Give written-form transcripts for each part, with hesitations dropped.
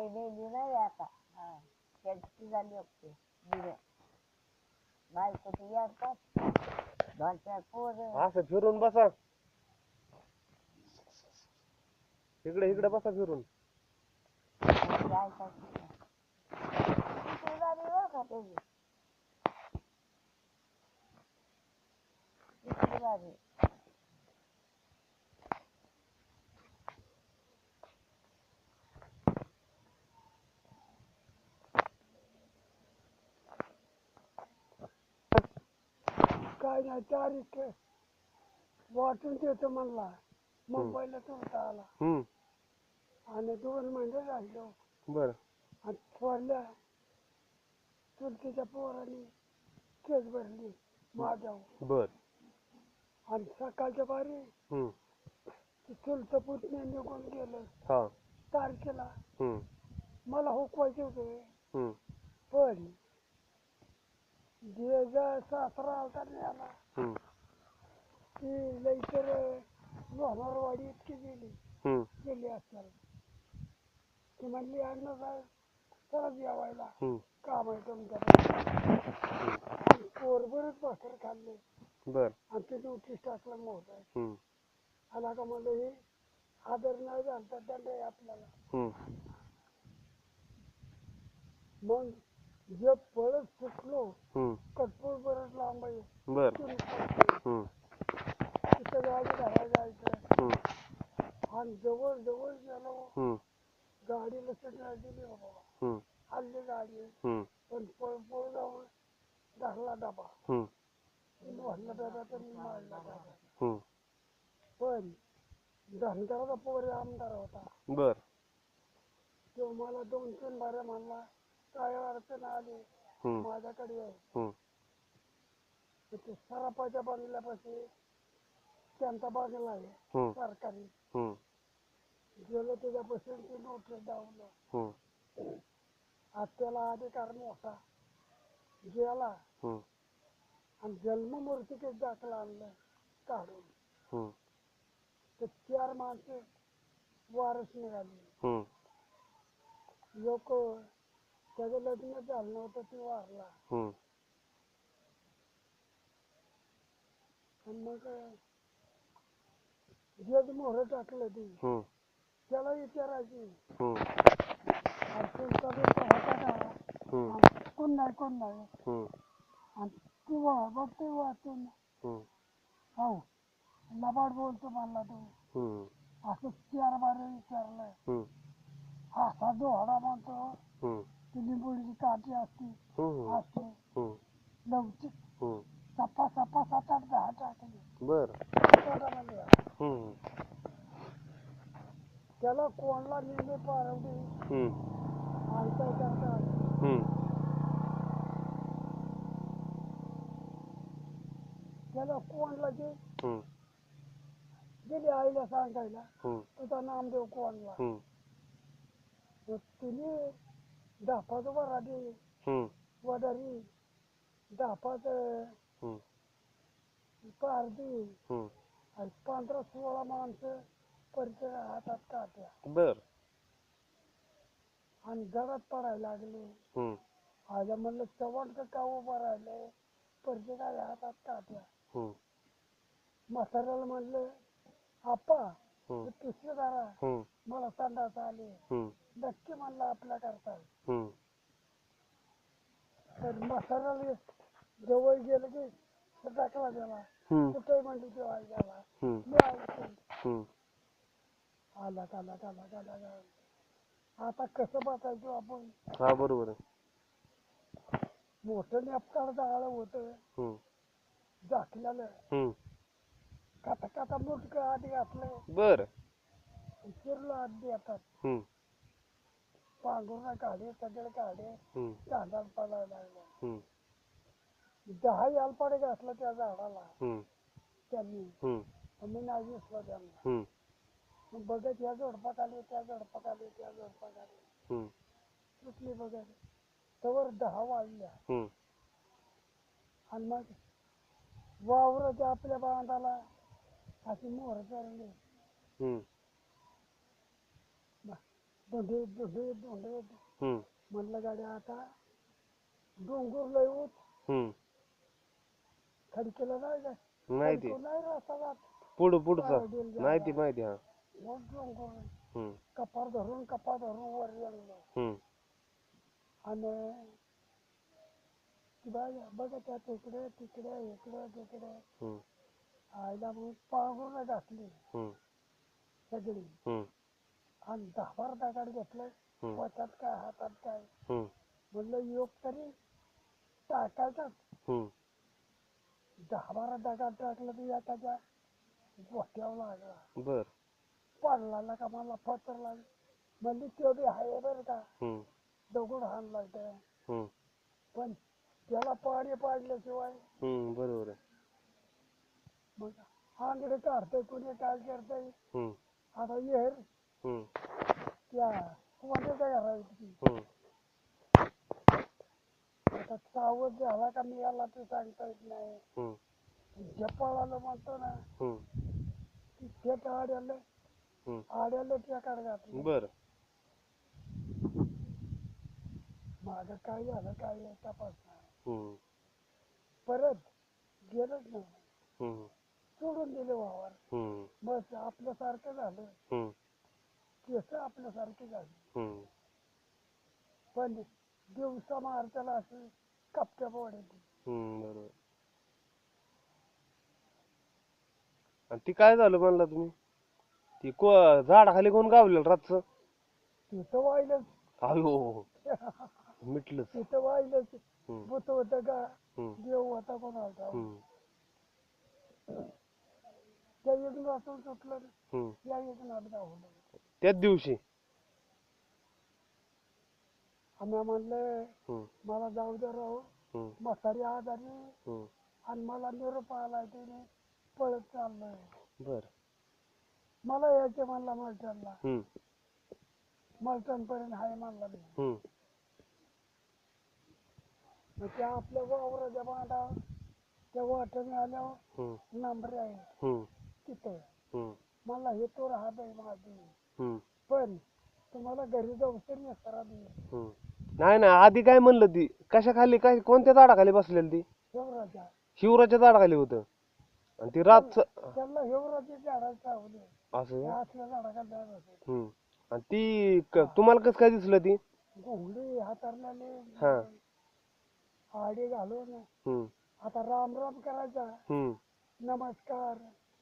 आई नेली नाही आता. हा त्याची झाली होती दिले बायको ती येतात 2-4 पोरं. असं फिरून बसा, इकडे इकडे बसा फिरून. त्यांची ऐकायची नाही. किती झाली बरं का त्याची, किती झाली. काय नाही तारीख वाटून देतो म्हणला. मुंबईला चोरता आला आणि 2 महिने राहिलो. बर आणि थोरल्या चुलतीच्या पोराने केस भरली माझ्यावर. बर आणि सकाळच्या बारी हम्म ते चुलत पुतणे निघून गेलं हा तारखेला. हम्म मला हुकवायचे होते हम्म पण जे सासरा आलता याला हम्म ती लईतर लोणारवाडी इतकी गेली असेल. ती म्हणली अण्णा साहेब चला जेवायला काम आहे तुमच्याकडे. पोरभरच भाकर खाल्ले बर आणि ते नोटीस टाकलं मोठं. आला का म्हणलं हे आदर नाही झाला दंड आहे आपल्याला. मग जे पळत सुटलो कटपूर बरंच लांब आहे. बर तिथं गाडी घरायला जायचं आणि जवळ जवळ गेलो गाडीला सिग्नल दिली बाबा हल्ली गाडी पण पळ पळ जाऊन धरला डबा. मोडला डबा तर मी मारला डबा. पण धनगराचा पोर आमदार होता. बर तो मला 2-3 बाऱ्या म्हणला काय अडचण आली माझ्याकडे आहे. ते सराफाच्या बंगल्यापाशी त्यांचा बंगला आहे सरकारी. गेलो त्याच्यापासून ते नोटीस दावलं. आज त्याला अधिकार मोठा गेला आणि जन्ममूर्तीकेच दाखला आणलं काढून. ते 4 माणसं वारस निघाली. लोक त्याचं लग्न झालं नव्हतं ती वारला. आणि मग जग मोहर टाकलं ती त्याला विचारायची कोण नाही कोण नाही. आणि ती बघते वाचून हो लबाड बोलतो म्हणला तू. असं 4 बारे विचारलं. असा दोहडा म्हणतो ती लिंबोळीची काठी असती लवचिक सपा सपा 7-8-10 टाकली. बर त्याला कोणला नेले पारवडी आणि काय करतात त्याला कोणला गेली आईला सांगायला तुझा नामदेव कोणला. तिने 10 वराडी वडारी 10 पारदी आणि 15-16 माणसं परिचय हातात काट्या. बर आणि घरात पडायला लागले. आल्या म्हणलं चव्हाण का उभं राहिले परिचय हातात काट्या. म्हाताऱ्याला म्हणलं आप्पा पिशवी धरा मला संडास आले. नक्की म्हणलं आपल्या करता. तर म्हाताऱ्याला जवळ गेलं की टाकला त्याला कुठे म्हणली तेव्हा गेला मी ऐकतो. आला काला काला काला काला. आता कसं बसायचो आपण. हा बरोबर आहे. मोठं नेपकार जाळं होतं झाकलेलं. काता काता मुटकं आधी घातलं. बर शिरलो आधी येतात पांघरून काढे सगळे काढे कांदा पडायला लागला. 10 यालपाडे घातलं त्या झाडाला त्यांनी. मी नाही दिसलो त्यांना. मग बघत या झोडपात आली त्या झोडपात आली त्या झोडपात आली सुटली बघत तवर 10 वाजल्या. आणि मग वावरत आपल्या बांधाला अशी मोहर चरली. धोंडे धोंडे धोंडे हम्म म्हणलं गाड्या आता डोंगर लय होत हम्म खडकेला नाही का नाही ते खडको नाही रस्ता जात पुढचा पारडील माहिती जागा. माहिती हा मग डोंगर हम्म कपार धरून वर गेलो हम्म आणि ती बघा त्या तिकडे तिकडे इकडे तिकडे हम्म आईला मग पांघरून घातली हम्म सगळी हम्म आणि 10 दगड घेतलं हम्म. पोटात काय हातात काय हम्म म्हणलं योग तरी टाकायचाच हम्म 10-12 दगड टाकलं तर एखाद्या गोठ्यावर लागला बर पडला का मला पत्र लागलं म्हणजे तो बी आहे बरं का हम्म दगड हाणला त्या हम्म पण त्याला पाणी पाडल्याशिवाय बरोबर आहे मग आंगडे काढतंय कुणी काय करतंय हम्म आता येर हम्म त्या कोणाच्या घराची हम्म आता सावध झाला का मी याला ते सांगता येत नाही हम्म जपाळाला म्हणतो ना हम्म की शेत आड्याला हम्म ट्रॅकर घातलं बर माझं काय झालं काय तपास नाही हम्म परत गेलंच नाही हम्म सोडून दिले वावर हम्म बस आपल्यासारखं झालं हम्म केस आपल्यासारखी झाली हम्म पण दिवसा मारताना असं कपट्या पोडायची बरोबर आणि ती काय झालं म्हणला तुम्ही ती झाडाखाली कोण गावलेलं रातचं तिथं वाहिलंच अयो मिटलंच तिथं वाहिलंच हम्म भूत होतं का हम्म देव होता कोणाचा हम्म त्या यज्ञातून सुटलं हम्म या यज्ञात गावलं त्याच दिवशी आम्ही म्हणलं हम्म मला जाऊ दे राहू हम्म म्हातारी आजारी हम्म आणि मला निरोप आलाय त्याने पळत चाललोय बर मला यायचे म्हणला मलटणला हम्म मलटण पर्यंत हाय म्हणला मी हम्म मग त्या आपल्या वावराच्या बांधा त्या वाटणी आल्यावर हम्म नंबर आहे हम्म तिथं हम्म मला हे तो राहत आहे माझी हम्म पण तुम्हाला घरी जाऊ तरी नसताना मी नाही ना आधी काय म्हणलं ती कशा खाली काय कोणत्या झाडाखाली बसलेली ती हेवराच्या शिवराच्या झाडाखाली होतं आणि ती रात त्यांना हेवराची झाडाला चावले असं त्या का? असल्या झाडाला जात असेल आणि ती तुम्हाला कसं काय दिसलं ती घोंगडी हातारल्याने हा आडी घालून हम्म आता राम राम करायचा हम्म नमस्कार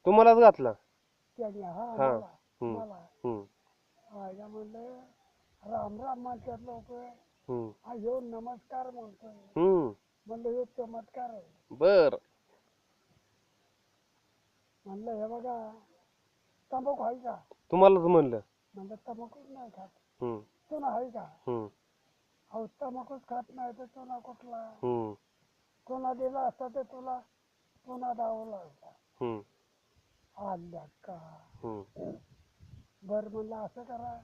तुम्हालाच घातला त्याने हा हा मला हम्म मला हम्म आईला म्हणलं राम राम म्हणतात लोक हम्म हा ह्यो नमस्कार म्हणतोय हम्म म्हणलं ह्यो चमत्कार आहे बर म्हणलं हे बघा तंबाखू आहे का तुम्हालाच म्हणलं म्हणलं तंबाखूच नाही खात हम्म चुना आहे का हम्म अहो तंबाखूच खात नाही तर चुना कुठला हम्म चुना दिला असता तर तुला चुना दावला असता हम्म आल्या का हम्म बरं म्हणलं असं करा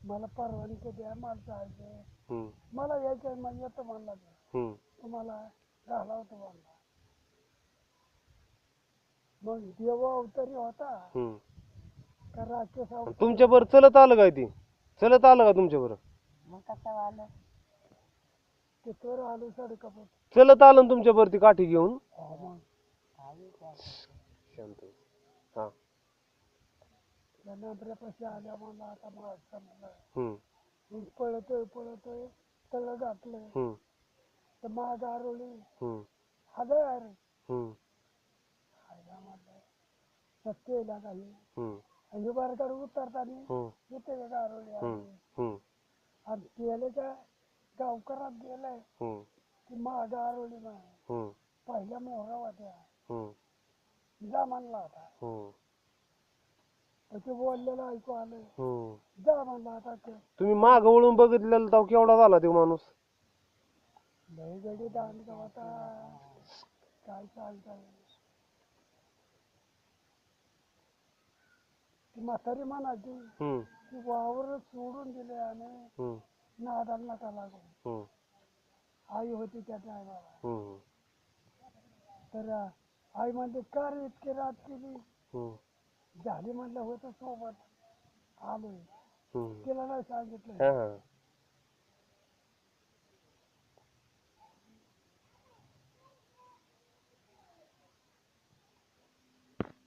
मला परवानगी द्या मला जायचं हम्म मला यायचं मग येतो म्हणला हम्म तुम्हाला घालावतो म्हणला मग देव अवतारी होता हम्म का राक्षस आणि अवतारी तुमच्या बरं चलत आलं काय ती चलत आलं का तुमच्या बरं मग कसं आलं तिथवर आलो सडकापूर चलत आलं ना तुमच्या बरं ती काठी घेऊन मग आली त्या शांत हा त्या नंबऱ्यापाशी आल्या मला आता माझं म्हणलं हम्म मग पळतोय तळ घातलं हम्म तर माग आरोळी हम्म हजर हम्म आयला म्हणलं सत्य येला काही हम्म आणि बारकार उतरताना हम्म इथे आरोळी हम्म आली हम्म आणि गेले त्या गावकरात गेलंय हम्म की माग आरोळी नाही हम्म पहिल्या मोहरा होत्या हम्म जा म्हणला आता हम्म ते बोललेलं ऐकू आलं हम्म जा म्हणला आता तुम्ही माग वळून बघितलेलं तेव्हा केवढा झाला तो माणूस लय गडी दांड होता काय चालतंय ती म्हातारी म्हणायची हम्म की वावर सोडून दिले आणि हम्म नादाला नका लागू हम्म आई होती त्या टायमाला हम्म तर आई म्हणते का रे इतकी रात केली हम्म झाली म्हणलं होतं सोबत आलोय तिला नाही सांगितलं हा हा